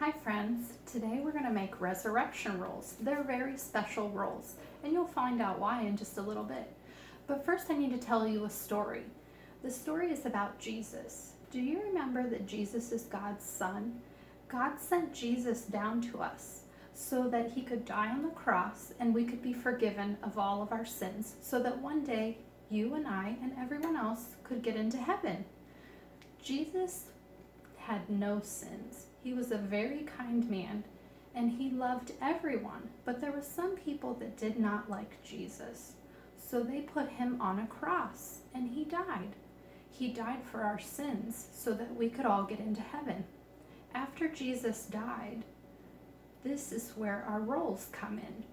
Hi friends, today we're going to make resurrection rolls. They're very special rolls, and you'll find out why in just a little bit. But first I need to tell you a story. The story is about Jesus. Do you remember that Jesus is God's son? God sent Jesus down to us so that he could die on the cross and we could be forgiven of all of our sins, so that one day you and I and everyone else could get into heaven. Jesus had no sins. He was a very kind man and he loved everyone, but there were some people that did not like Jesus. So they put him on a cross and he died. He died for our sins so that we could all get into heaven. After Jesus died, this is where our rolls come in.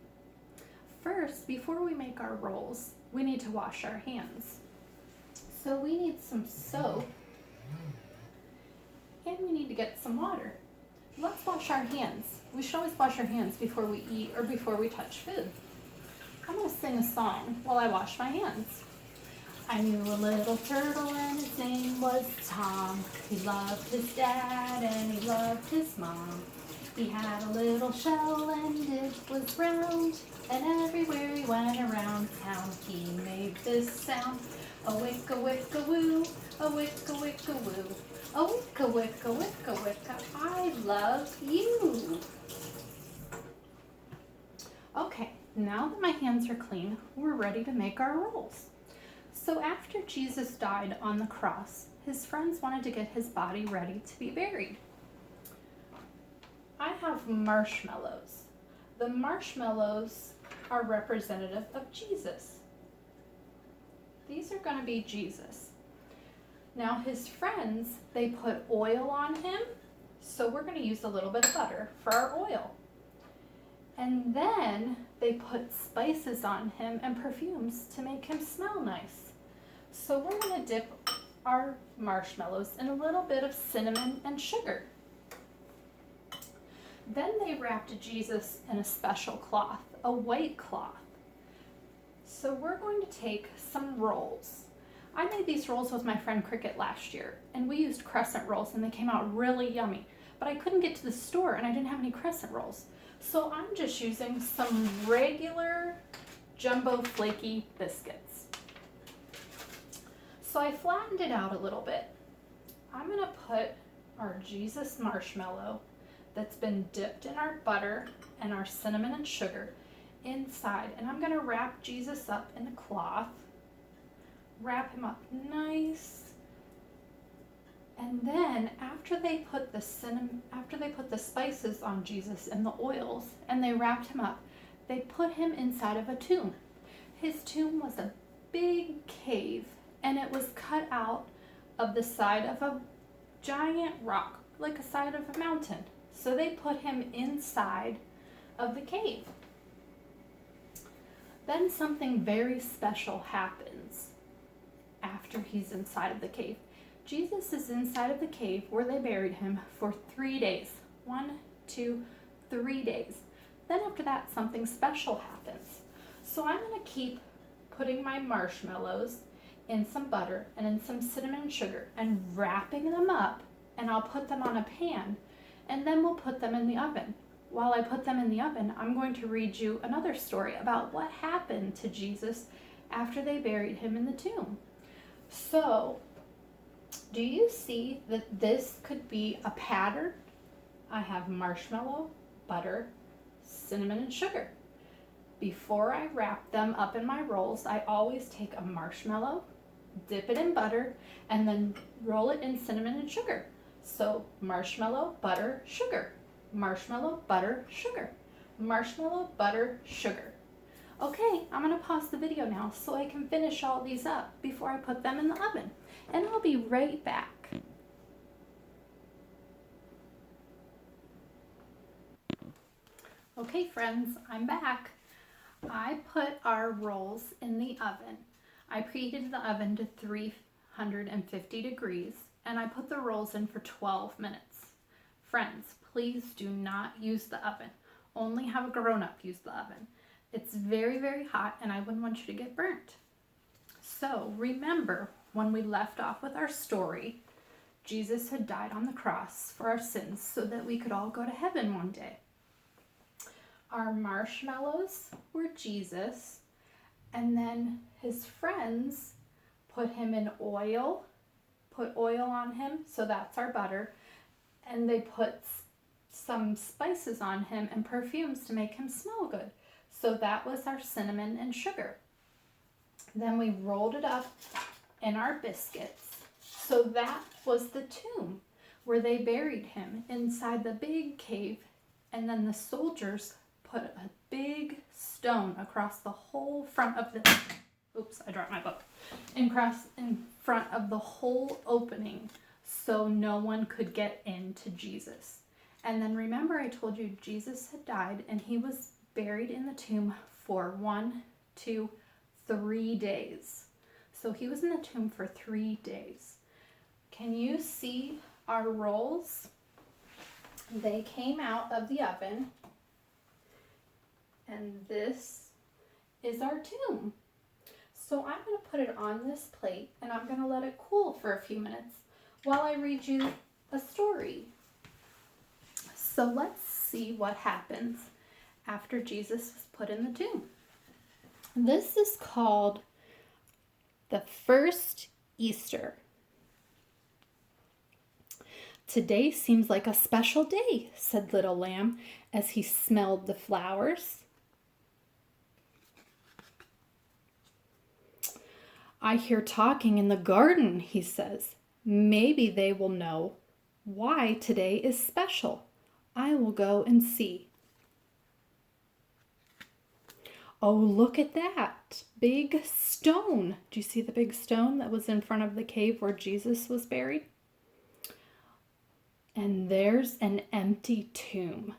First, before we make our rolls, we need to wash our hands. So we need some soap and we need to get some water. Let's wash our hands. We should always wash our hands before we eat or before we touch food. I'm going to sing a song while I wash my hands. I knew a little turtle and his name was Tom. He loved his dad and he loved his mom. He had a little shell and it was round, and everywhere he went around town he made this sound. A wicka wicka woo, a wicka wicka woo. A wicka wicka wicka wicka, I love you. Okay, now that my hands are clean, we're ready to make our rolls. So after Jesus died on the cross, his friends wanted to get his body ready to be buried. I have marshmallows. The marshmallows are representative of Jesus. These are going to be Jesus. Now his friends, they put oil on him, so we're going to use a little bit of butter for our oil. And then they put spices on him and perfumes to make him smell nice. So we're going to dip our marshmallows in a little bit of cinnamon and sugar. Then they wrapped Jesus in a special cloth, a white cloth. So we're going to take some rolls. I made these rolls with my friend Cricket last year, and we used crescent rolls and they came out really yummy. But I couldn't get to the store and I didn't have any crescent rolls. So I'm just using some regular jumbo flaky biscuits. So I flattened it out a little bit. I'm going to put our Jesus marshmallow that's been dipped in our butter and our cinnamon and sugar inside, and I'm going to wrap Jesus up in a cloth. Wrap him up nice, and then after they put the spices on Jesus and the oils and they wrapped him up, they put him inside of a tomb. His tomb was a big cave and it was cut out of the side of a giant rock, like a side of a mountain. So they put him inside of the cave. Then something very special happens. After he's inside of the cave, Jesus is inside of the cave where they buried him for 3 days. 1, 2, 3 days. Then after that, something special happens. So I'm going to keep putting my marshmallows in some butter and in some cinnamon and sugar and wrapping them up, and I'll put them on a pan and then we'll put them in the oven. While I put them in the oven, I'm going to read you another story about what happened to Jesus after they buried him in the tomb. So, do you see that this could be a pattern? I have marshmallow, butter, cinnamon, and sugar. Before I wrap them up in my rolls, I always take a marshmallow, dip it in butter, and then roll it in cinnamon and sugar. So, marshmallow, butter, sugar. Marshmallow, butter, sugar. Marshmallow, butter, sugar. Okay, I'm going to pause the video now so I can finish all these up before I put them in the oven. And I'll be right back. Okay friends, I'm back. I put our rolls in the oven. I preheated the oven to 350 degrees and I put the rolls in for 12 minutes. Friends, please do not use the oven. Only have a grown-up use the oven. It's very, very hot and I wouldn't want you to get burnt. So remember when we left off with our story, Jesus had died on the cross for our sins so that we could all go to heaven one day. Our marshmallows were Jesus, and then his friends put him in oil, put oil on him, so that's our butter, and they put some spices on him and perfumes to make him smell good. So that was our cinnamon and sugar. Then we rolled it up in our biscuits. So that was the tomb where they buried him inside the big cave. And then the soldiers put a big stone across the whole front of the, oops, I dropped my book, in front of the whole opening so no one could get into Jesus. And then remember I told you Jesus had died and he was buried in the tomb for 1, 2, 3 days. So he was in the tomb for 3 days. Can you see our rolls? They came out of the oven. And this is our tomb. So I'm going to put it on this plate and I'm going to let it cool for a few minutes while I read you a story. So let's see what happens after Jesus was put in the tomb. This is called the first Easter. Today seems like a special day, said Little Lamb as he smelled the flowers. I hear talking in the garden, he says. Maybe they will know why today is special. I will go and see. Oh, look at that big stone. Do you see the big stone that was in front of the cave where Jesus was buried? And there's an empty tomb.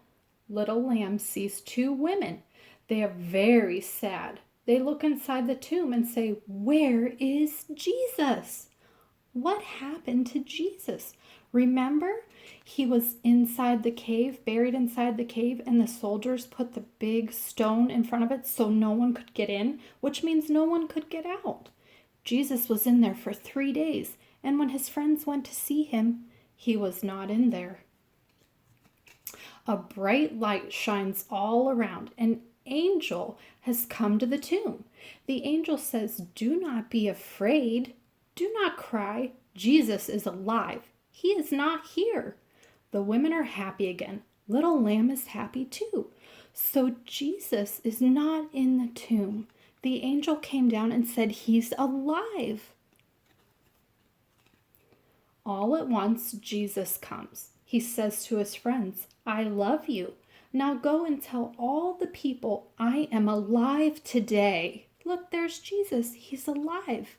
Little Lamb sees 2 women. They are very sad. They look inside the tomb and say, "Where is Jesus? What happened to Jesus?" Remember, he was inside the cave, buried inside the cave, and the soldiers put the big stone in front of it so no one could get in, which means no one could get out. Jesus was in there for 3 days, and when his friends went to see him, he was not in there. A bright light shines all around. An angel has come to the tomb. The angel says, "Do not be afraid. Do not cry. Jesus is alive. He is not here." The women are happy again. Little Lamb is happy too. So Jesus is not in the tomb. The angel came down and said he's alive. All at once, Jesus comes. He says to his friends, "I love you. Now go and tell all the people I am alive today." Look, there's Jesus. He's alive.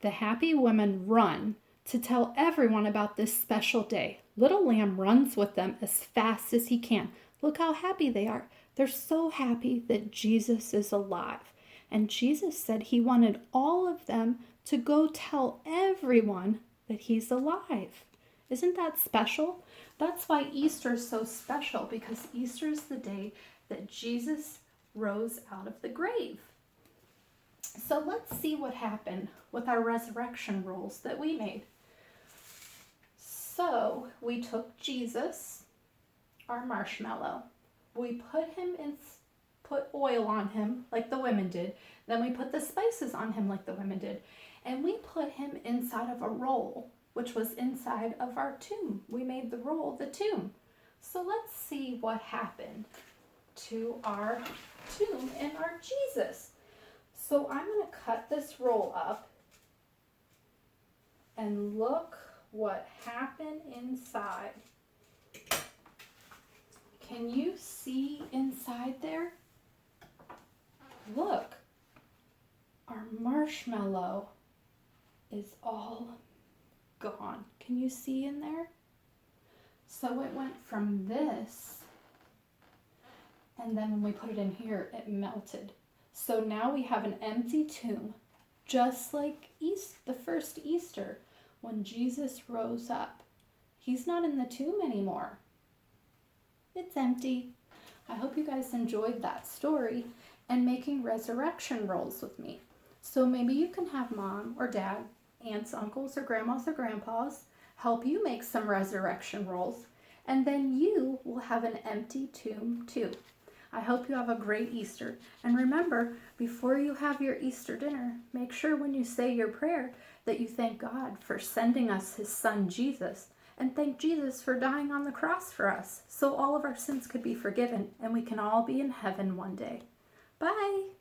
The happy women run to tell everyone about this special day. Little Lamb runs with them as fast as he can. Look how happy they are. They're so happy that Jesus is alive. And Jesus said he wanted all of them to go tell everyone that he's alive. Isn't that special? That's why Easter is so special, because Easter is the day that Jesus rose out of the grave. So let's see what happened with our resurrection rolls that we made. So we took Jesus, our marshmallow. We put oil on him like the women did. Then we put the spices on him like the women did. And we put him inside of a roll, which was inside of our tomb. We made the roll the tomb. So let's see what happened to our tomb and our Jesus. So I'm going to cut this roll up and look what happened inside. Can you see inside there? Look, our marshmallow is all gone. Can you see in there? So it went from this, and then when we put it in here, it melted. So now we have an empty tomb, just like the first Easter when Jesus rose up. He's not in the tomb anymore. It's empty. I hope you guys enjoyed that story and making resurrection rolls with me. So maybe you can have mom or dad aunts, uncles, or grandmas or grandpas help you make some resurrection rolls, and then you will have an empty tomb too. I hope you have a great Easter. And remember, before you have your Easter dinner, make sure when you say your prayer that you thank God for sending us his son Jesus, and thank Jesus for dying on the cross for us so all of our sins could be forgiven and we can all be in heaven one day. Bye!